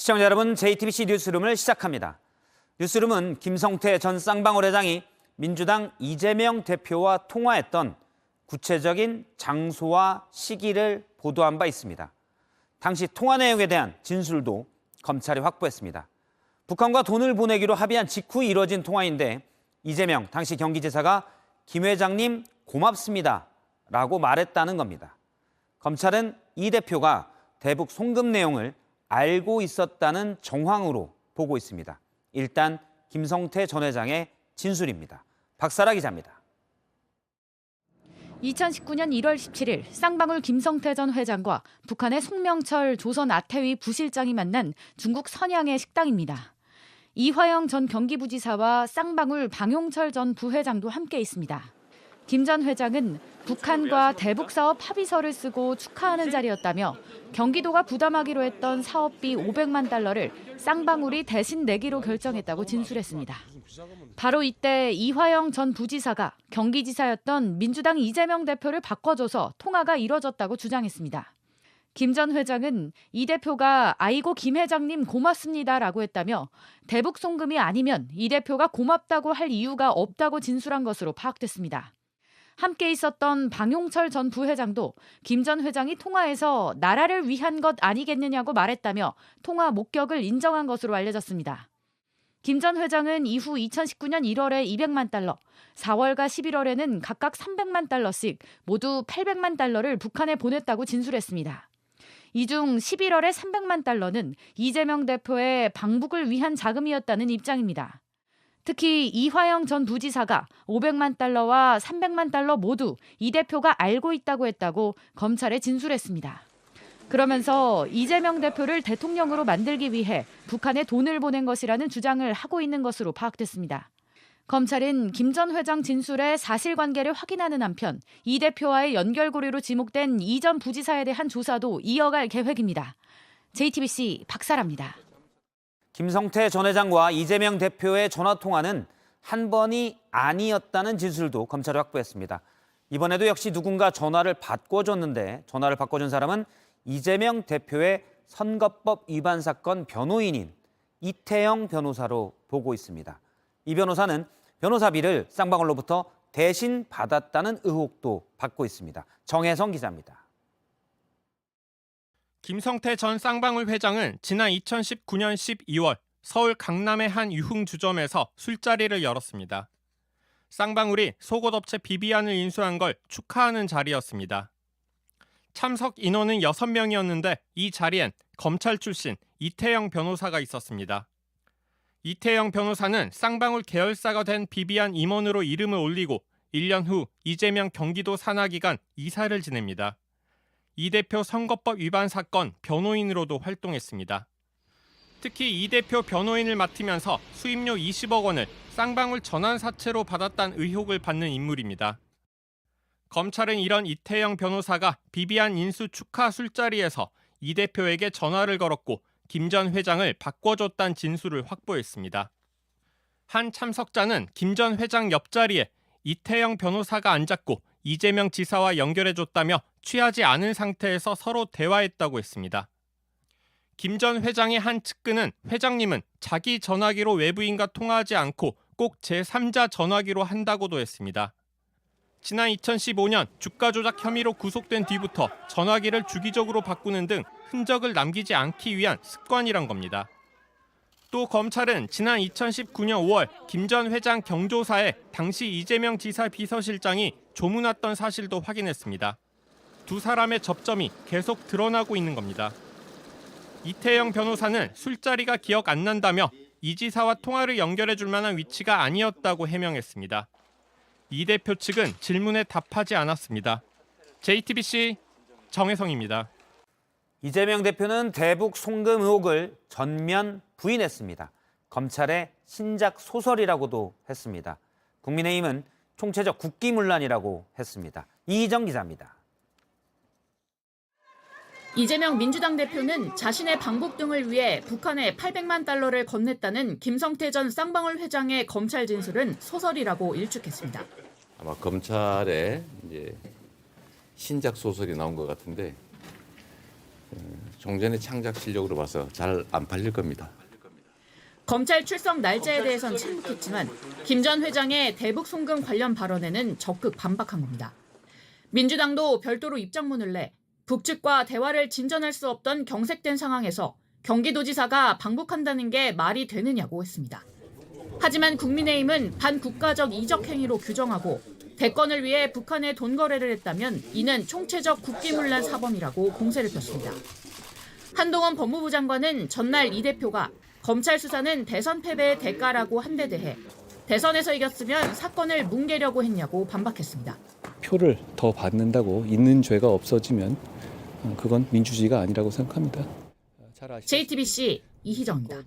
시청자 여러분, JTBC 뉴스룸을 시작합니다. 뉴스룸은 김성태 전 쌍방울 회장이 민주당 이재명 대표와 통화했던 구체적인 장소와 시기를 보도한 바 있습니다. 당시 통화 내용에 대한 진술도 검찰이 확보했습니다. 북한과 돈을 보내기로 합의한 직후 이뤄진 통화인데 이재명 당시 경기지사가 김 회장님 고맙습니다 라고 말했다는 겁니다. 검찰은 이 대표가 대북 송금 내용을 알고 있었다는 정황으로 보고 있습니다. 일단 김성태 전 회장의 진술입니다. 박사라 기자입니다. 2019년 1월 17일 쌍방울 김성태 전 회장과 북한의 송명철 조선 아태위 부실장이 만난 중국 선양의 식당입니다. 이화영 전 경기부지사와 쌍방울 방용철 전 부회장도 함께 있습니다. 김 전 회장은 북한과 대북사업 합의서를 쓰고 축하하는 자리였다며 경기도가 부담하기로 했던 사업비 500만 달러를 쌍방울이 대신 내기로 결정했다고 진술했습니다. 바로 이때 이화영 전 부지사가 경기지사였던 민주당 이재명 대표를 바꿔줘서 통화가 이뤄졌다고 주장했습니다. 김 전 회장은 이 대표가 아이고 김 회장님 고맙습니다라고 했다며 대북 송금이 아니면 이 대표가 고맙다고 할 이유가 없다고 진술한 것으로 파악됐습니다. 함께 있었던 방용철 전 부회장도 김 전 회장이 통화에서 나라를 위한 것 아니겠느냐고 말했다며 통화 목격을 인정한 것으로 알려졌습니다. 김 전 회장은 이후 2019년 1월에 200만 달러, 4월과 11월에는 각각 300만 달러씩 모두 800만 달러를 북한에 보냈다고 진술했습니다. 이 중 11월에 300만 달러는 이재명 대표의 방북을 위한 자금이었다는 입장입니다. 특히 이화영 전 부지사가 500만 달러와 300만 달러 모두 이 대표가 알고 있다고 했다고 검찰에 진술했습니다. 그러면서 이재명 대표를 대통령으로 만들기 위해 북한에 돈을 보낸 것이라는 주장을 하고 있는 것으로 파악됐습니다. 검찰은 김 전 회장 진술의 사실관계를 확인하는 한편 이 대표와의 연결고리로 지목된 이 전 부지사에 대한 조사도 이어갈 계획입니다. JTBC 박사라입니다. 김성태 전 회장과 이재명 대표의 전화통화는 한 번이 아니었다는 진술도 검찰이 확보했습니다. 이번에도 역시 누군가 전화를 바꿔줬는데 전화를 바꿔준 사람은 이재명 대표의 선거법 위반 사건 변호인인 이태영 변호사로 보고 있습니다. 이 변호사는 변호사비를 쌍방울로부터 대신 받았다는 의혹도 받고 있습니다. 정혜성 기자입니다. 김성태 전 쌍방울 회장은 지난 2019년 12월 서울 강남의 한 유흥주점에서 술자리를 열었습니다. 쌍방울이 속옷업체 비비안을 인수한 걸 축하하는 자리였습니다. 참석 인원은 6명이었는데 이 자리엔 검찰 출신 이태영 변호사가 있었습니다. 이태영 변호사는 쌍방울 계열사가 된 비비안 임원으로 이름을 올리고 1년 후 이재명 경기도 산하기관 이사를 지냅니다. 이 대표 선거법 위반 사건 변호인으로도 활동했습니다. 특히 이 대표 변호인을 맡으면서 수임료 20억 원을 쌍방울 전환사채로 받았다는 의혹을 받는 인물입니다. 검찰은 이런 이태영 변호사가 비비안 인수 축하 술자리에서 이 대표에게 전화를 걸었고 김 전 회장을 바꿔줬다는 진술을 확보했습니다. 한 참석자는 김 전 회장 옆자리에 이태영 변호사가 앉았고 이재명 지사와 연결해줬다며 취하지 않은 상태에서 서로 대화했다고 했습니다. 김 전 회장의 한 측근은 회장님은 자기 전화기로 외부인과 통화하지 않고 꼭 제3자 전화기로 한다고도 했습니다. 지난 2015년 주가 조작 혐의로 구속된 뒤부터 전화기를 주기적으로 바꾸는 등 흔적을 남기지 않기 위한 습관이란 겁니다. 또 검찰은 지난 2019년 5월 김 전 회장 경조사에 당시 이재명 지사 비서실장이 조문했던 사실도 확인했습니다. 두 사람의 접점이 계속 드러나고 있는 겁니다. 이태영 변호사는 술자리가 기억 안 난다며 이 지사와 통화를 연결해 줄 만한 위치가 아니었다고 해명했습니다. 이 대표 측은 질문에 답하지 않았습니다. JTBC 정혜성입니다. 이재명 대표는 대북 송금 의혹을 전면 부인했습니다. 검찰의 신작 소설이라고도 했습니다. 국민의힘은 총체적 국기문란이라고 했습니다. 이희정 기자입니다. 이재명 민주당 대표는 자신의 방북 등을 위해 북한에 800만 달러를 건넸다는 김성태 전 쌍방울 회장의 검찰 진술은 소설이라고 일축했습니다. 아마 검찰의 이제 신작 소설이 나온 것 같은데 종전의 창작 실력으로 봐서 잘 안 팔릴 겁니다. 검찰 출석 날짜에 대해선 침묵했지만 김 전 회장의 대북 송금 관련 발언에는 적극 반박한 겁니다. 민주당도 별도로 입장문을 내 북측과 대화를 진전할 수 없던 경색된 상황에서 경기도지사가 방북한다는 게 말이 되느냐고 했습니다. 하지만 국민의힘은 반국가적 이적 행위로 규정하고 대권을 위해 북한에 돈 거래를 했다면 이는 총체적 국기문란 사범이라고 공세를 폈습니다. 한동훈 법무부 장관은 전날 이 대표가 검찰 수사는 대선 패배의 대가라고 한 데 대해 대선에서 이겼으면 사건을 뭉개려고 했냐고 반박했습니다. 표를 더 받는다고 있는 죄가 없어지면 그건 민주주의가 아니라고 생각합니다. 잘 아시죠? JTBC 이희정입니다.